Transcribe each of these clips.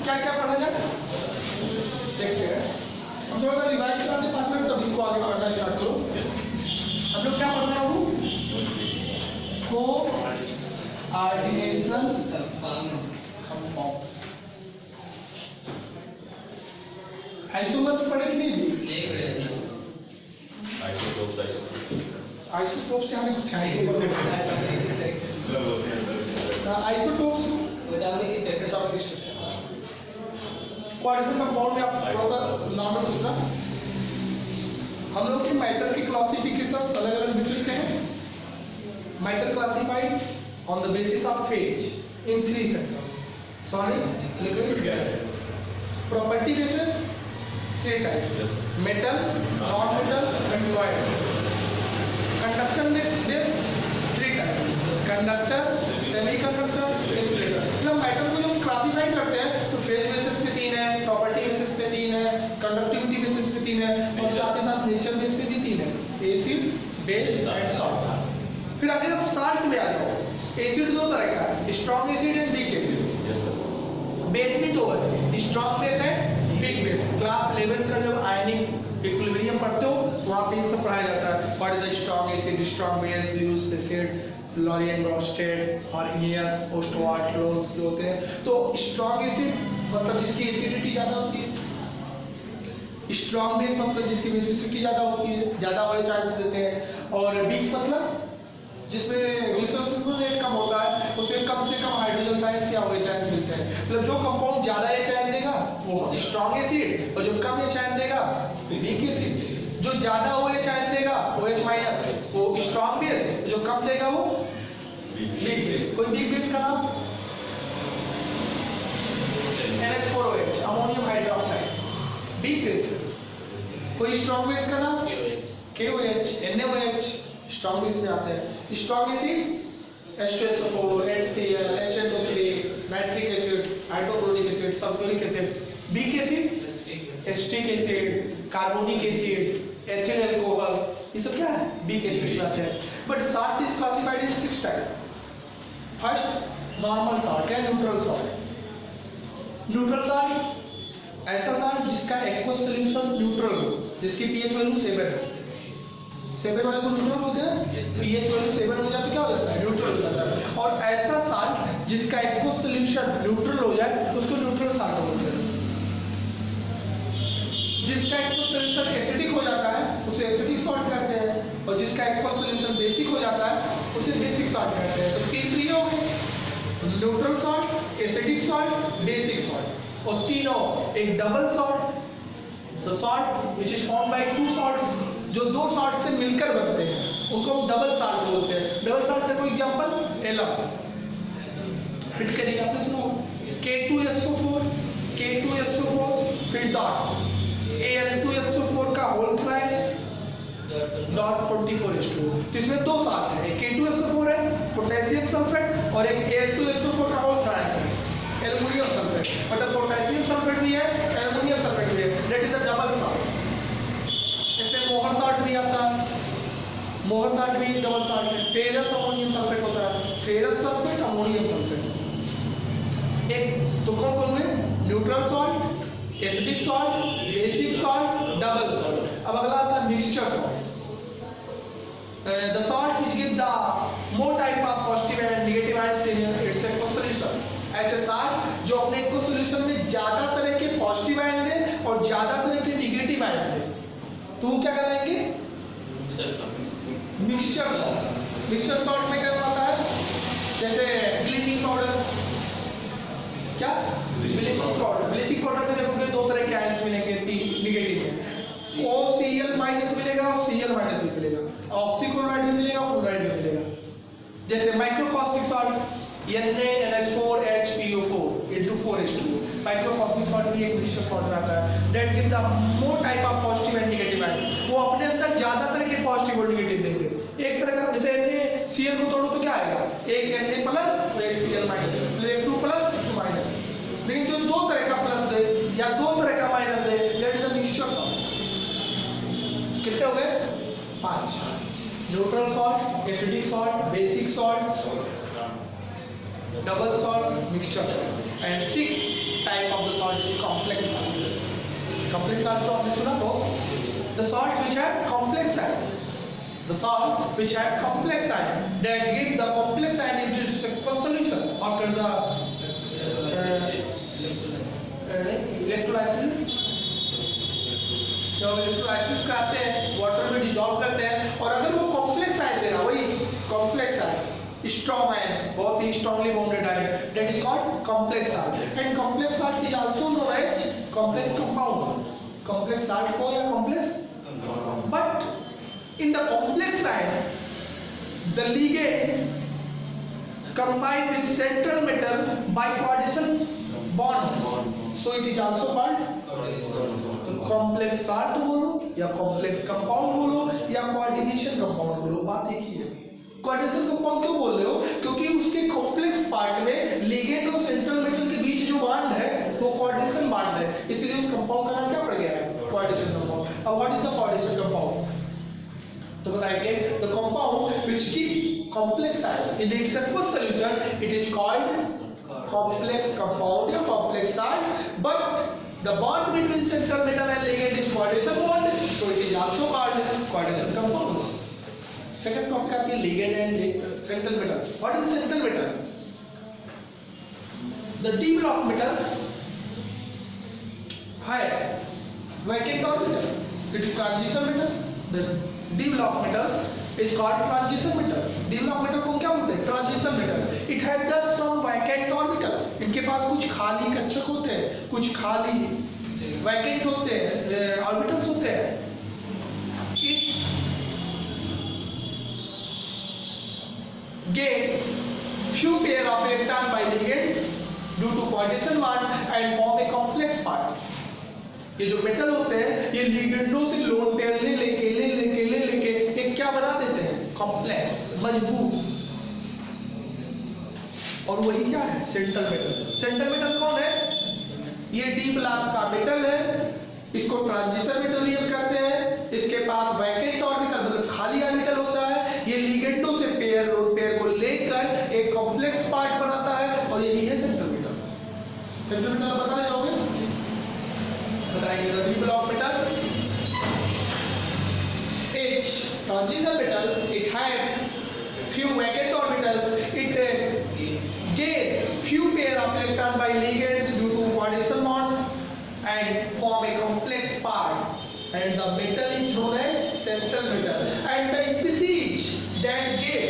क्या क्या पढ़ा जाए देखते हैं। हम थोड़ा सा रिवाइज कराते 5 मिनट, तब इसको आगे पढ़ना स्टार्ट करो। हम लोग क्या पढ़ रहे हो? Coordination compound. आइसोमर्स पढ़े कि नहीं? आइसोटोप से हमें कुछ आइसोटोप्स कोऑर्डिनेशन कंपाउंड में आप थोड़ा सा नॉर्मल सोचना। हम लोग के मेटल की क्लासिफिकेशन अलग अलग बेसिस पे हैं। Metal classified on the basis of phase in 3 sections: solid, liquid, gas. Property basis 3 types: metal, non metal, alkaloid. Conduction base 3 types: conductor, semiconductor, insulator. मतलब मेटल को जब क्लासिफाई करते हैं तो फेज बेसिस पे 3 है, प्रॉपर्टी बेसिस पे 3 है, कंडक्टिविटी बेसिस पे 3 है, और साथ ही साथ नेचर बेस पे भी 3 है: एसिड, बेस एंड सॉल्ट। फिर आगे जब सॉल्ट में आ जाओ, एसिड 2 तरह का है: strong acid and weak acid. Base भी 2 है: strong base and weak base. Class 11 का जब आयनिक इक्विलिब्रियम पढ़ते हो वहां पे सब पढ़ाया जाता है। What is the strong acid, strong base, Lewis acid, Lowry Bronsted, Arrhenius, ओस्टोआर्ट्रोस जो होते हैं। तो स्ट्रॉन्ग एसिड मतलब जिसकी एसिडिटी ज्यादा होती है, स्ट्रॉन्ग बेस मतलब जिसकी बेसिसिटी ज्यादा होती है, ज्यादा होने चांस देते हैं, और वीक मतलब जिसमें रिसोर्सेज रेट कम होता है, उसमें कम से कम हाइड्रोजन आयंस या OH आयंस मिलते हैं। मतलब जो कंपाउंड ज्यादा H आयन देगा वो स्ट्रॉन्ग एसिड, और जो कम H आयन देगा वीक एसिड। जो ज्यादा OH आयन देगा OH माइनस वो स्ट्रॉन्ग बेस, जो कम देगा वो वीक बेस। कोई वीक बेस का नाम? NH4OH, ammonium hydroxide, weak base. कोई स्ट्रॉन्ग बेस का नाम? KOH, NaOH, स्ट्रॉन्ग बेस में आते हैं। Strong acid H2SO4, HCl, HNO3, nitric acid, hydrochloric acid, sulphuric acid. Weak acid acetic acid, carbonic acid, ethyl alcohol, ये सब क्या है? वीक एसिड में आते हैं। But salt is classified in 6 type. First, normal salt या न्यूट्रल सॉल्ट। न्यूट्रल सॉल्ट ऐसा salt जिसका एक्वस सॉल्यूशन न्यूट्रल हो, जिसकी pH वैल्यू 7 हो। 7 वाले को न्यूट्रल बोलते हैं। pH वैल्यू 7 हो जाए तो क्या हो जाता है? न्यूट्रल हो जाता है। और ऐसा सॉल्ट जिसका एक्वस सॉल्यूशन न्यूट्रल हो जाए उसको न्यूट्रल सॉल्ट बोलते हैं। जिसका एक्वस सॉल्यूशन एसिडिक हो जाता है उसे एसिडिक सॉल्ट कहते हैं, और जिसका एक्वस सॉल्यूशन बेसिक हो जाता है उसे बेसिक सॉल्ट कहते हैं। तो 3 हो गए: neutral salt, acidic salt, basic salt. और 3 एक double salt, the salt which is formed by 2 salts, जो 2 सॉल्ट से मिलकर बनते हैं उनको हम डबल सॉल्ट बोलते हैं। डबल सॉल्ट का कोई एग्जांपल? एलम। फिट करिए, आपने सुनो K2SO4, K2SO4 फिर डॉट, Al2SO4 का होल प्राइस डॉट 24:2। तो इसमें 2 सॉल्ट है, एक K2SO4 है पोटेशियम सल्फेट, और एक Al2SO4 का होल प्राइस है एल्युमिनियम सल्फेट। मतलब पोटेशियम सल्फेट भी है, एल्युमिनियम सल्फेट भी है, that is the double salt. इसमें मोहर सॉल्ट भी आता है, मोहर सॉल्ट भी डबल सॉल्ट है। फेरस अमोनियम सल्फेट होता है, फेरस सल्फेट, अमोनियम सल्फेट। एक तो कौन कौन हुए? Neutral salt, acidic salt, basic salt, double salt. अब अगला आता है mixture salt. The salt which give the more type of positive and negative ions in its aqueous solution. ऐसे सॉल्ट जो अपने एक्वस सॉल्यूशन में ज्यादा तरह के पॉजिटिव आयन दे और ज्यादा तरह के नेगेटिव आयन दे, तो क्या कहलाएंगे? Mixture salt. मिक्सचर सॉल्ट में क्या होता है? जैसे ब्लीचिंग पाउडर। क्या? Bleaching powder. ब्लीचिंग पाउडर में देखोगे 2 तरह के आयंस मिलेंगे, नेगेटिव में OCl माइनस मिलेगा और Cl माइनस भी मिलेगा, ऑक्सीक्लोराइड भी मिलेगा, क्लोराइड भी मिलेगा। जैसे microcosmic salt NaNH4HPO4 into 4H2, microcosmic salt भी एक मिक्सचर सॉल्ट में आता है। That give the more type of positive and negative ions. वो अपने अंदर ज्यादा तरह के पॉजिटिव और नेगेटिव देंगे। एक तरह का जैसे NaCl को तोड़ो तो क्या आएगा? एक Na प्लस और एक Cl माइनस, एक 2 प्लस 2 माइनस। लेकिन जो 2 तरह का प्लस दे या 2 तरह का minus they, that is the mixture salt. कितने हो गए? 5। Neutral salt, acidic salt, basic salt, double salt, mixture salt. And sixth type of the salt is complex salt. Complex salt तो आपने सुना हो? The salt which have complex ion. The salt which have complex ion that give the complex ion into its aqueous solution after the electrolysis. जब electrolysis कराते हैं water में dissolve करते हैं और अगर वो कॉम्प्लेक्स आयन दे रहा वही कॉम्प्लेक्स आयन स्ट्रॉन्ग आयन बहुत ही strongly bonded ion that is called complex salt and complex salt is also known as complex compound complex salt को या complex but in the complex ion the ligands combine with central metal by coordination bonds so it is also called complex salt बोलो या complex compound बोलो या coordination compound बोलो बात एक ही है कोऑर्डिनेशन कंपाउंड क्यों बोल रहे हो क्योंकि उसके कॉम्प्लेक्स पार्ट में लिगेंड और सेंट्रल मेटल के बीच जो बॉन्ड है वो कोऑर्डिनेशन बॉन्ड है इसलिए उस कंपाउंड का नाम क्या पड़ गया है कोऑर्डिनेशन कंपाउंड अब what is the coordination compound तो बताएंगे the compound which keep complex ion in its aqueous solution it is called complex compound या complex salt but the bond between central metal and ligand is coordination bond so it is also called coordination compounds second topic आती है ligand and central metal what is central metal the d block metals है vacant orbital it is transition metal the d block metals is called transition metal d block metal को क्या बोलते हैं transition metal it has the some vacant orbital इनके पास कुछ खाली कक्षक होते हैं कुछ खाली vacant होते हैं orbitals होते हैं it get few pair of electron by ligands due to coordination bond and form a complex part ये जो मेटल होते हैं ये लिगेंडों से लोन पेयर ले लेके एक क्या बना देते हैं कॉम्प्लेक्स मजबूत और वही क्या है सेंट्रल मेटल कौन है ये डी ब्लॉक का मेटल है इसको ट्रांजिशन मेटल कहते हैं इसके पास वैकेंट ऑर्बिटल मतलब खाली ऑर्बिटल होता है ये लिगेंडों से लोन पेयर को लेकर एक कॉम्प्लेक्स पार्ट बनाता है और यही है सेंट्रल मेटल बताने जाओगे बताएंगे the D block metal H transition metal it had few vacant orbitals it gain few pair of electrons by ligands due to coordination bonds and form a complex part and the metal is known as central metal and the species that gave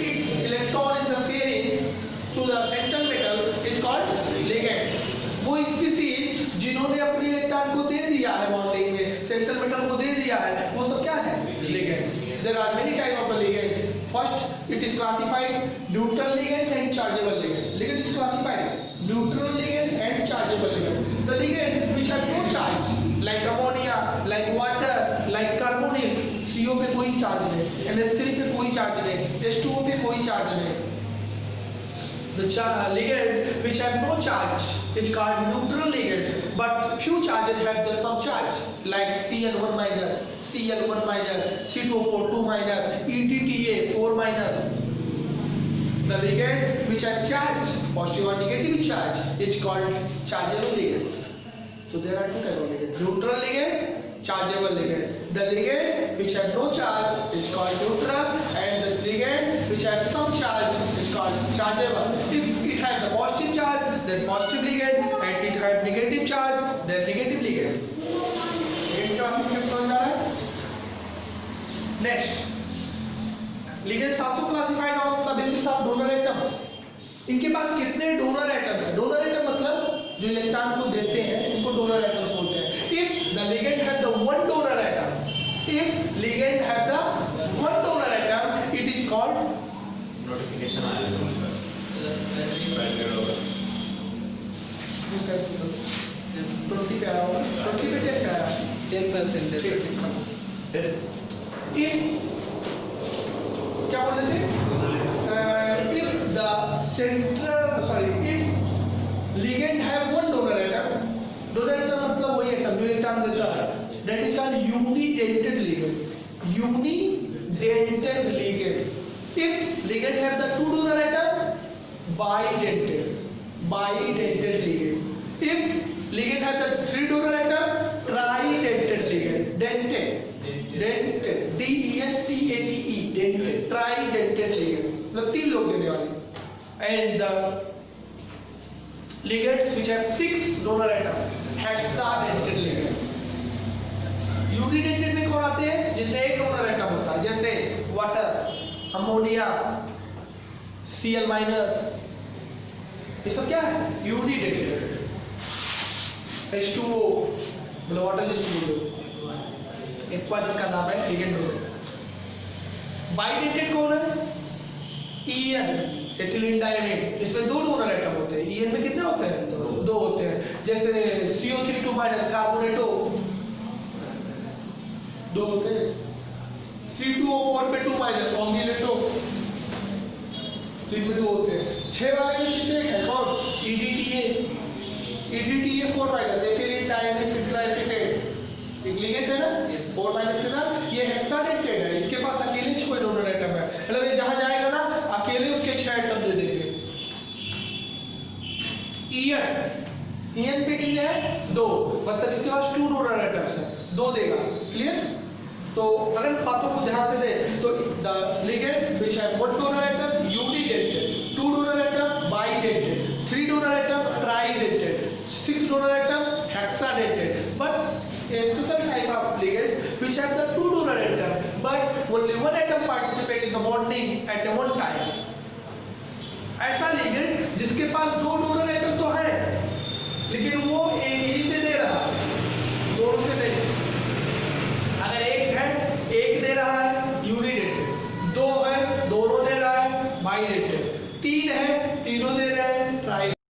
its electron in the sharing to the central metal is called ligand वो species जिन्होंने अपने electron को दे दिया है bonding में central metal को दे दिया है वो सब क्या है ligand there are many type of ligand first it is classified neutral ligand and chargeable ligand ligand is classified neutral ligand and chargeable ligand the ligand which have no charge like ammonia like water like carbonate CO पे कोई charge नहीं NH3 पे कोई charge नहीं H2O पे कोई charge नहीं The ligands which have no charge is called neutral ligands, but few charges have the some charge like Cl1 minus, Cl1 minus, C2O4 2 minus, EDTA 4 minus. The ligands which have charge, positive or negative charge, is called chargeable ligands. So there are two types of ligands: neutral ligand, chargeable ligand. The ligand which have no charge is called neutral, and the ligand which has some charge is called chargeable. If it has the positive charge, then positive ligand, and it has negative charge, then negative ligand. Ligand classification समझ आ रहा है? Next, ligands also classified on the basis of donor atoms. इनके पास कितने donor atoms हैं? Donor atom मतलब जो electron को देते हैं इनको डोनर एटम्स बोलते हैं. If the ligand has the one donor atom, if ligand has the one donor atom, it is called notification आया है. ट्वेंटी पे आया होगा. 20 पे क्या आया? 10%. If क्या बोल रहे थे? If the if ligand have one donor atom, donor atom मतलब वही atom जो इलेक्ट्रॉन देता है, that is called unidentate ligand. Unidentate ligand. If ligand have the two donor atom, bidentate ligand. If ligand has the 3 donor atom, tridentate ligand. Dentate, D-E-N-T-A-T-E, dentate, tridentate ligand. मतलब 3 लोग देने वाले. And the ligands which have 6 donor atom, hexadentate ligand. Unidentate में कौन आते हैं? जिसमें 1 donor atom होता है, जैसे वाटर, अमोनिया, Cl-, ये सब क्या है? यूनिडेंटेड. H2O मतलब वाटर डिस्ट्रीब्यूटर, एक बार इसका नाम है लिगेंड डोनर. बाइडेंटेड कौन है? EN, ethylene diamine. इसमें 2 डोनर एटम होते हैं. EN में कितने होते हैं? 2 होते हैं. जैसे CO3 2- कार्बोनेटो 2 होते हैं. C2O4 पे 2- ऑक्सीलेटो, इनमें 2 होते हैं. 6 वाले में सिर्फ एक है कौन? EDTA, EDTA4- ethylene diamine triacetate. एक लिगेंड है ना, 4- के साथ. ये हेक्साडेंटेड है, इसके पास अकेले 6 डोनर एटम है. मतलब ये जहां जाएगा ना, अकेले उसके 6 एटम दे देंगे. EN पे कितने हैं? 2. मतलब इसके पास 2 डोनर एटम्स है, 2 देगा. क्लियर? तो अगर बातों को ध्यान से दें तो the ligand which have 1 donor atom unidentate, 2 donor atom bidentate, 3 donor atom ट्राइडेंटेड, 6 donor atom hexadentate. But a special type of ligands which have the 2 donor atom but only 1 atom participate in the bonding at a one time. ऐसा ligand जिसके पास 2 donor atom तो है लेकिन वो एक ही से दे रहा है, 2 से नहीं. अगर एक है, एक दे रहा है यूनिडेंटेड, 2 है, दोनों दे रहा है बाइडेंटेड, 3 है, तीनों दे रहे हैं ट्राइडेंटेड.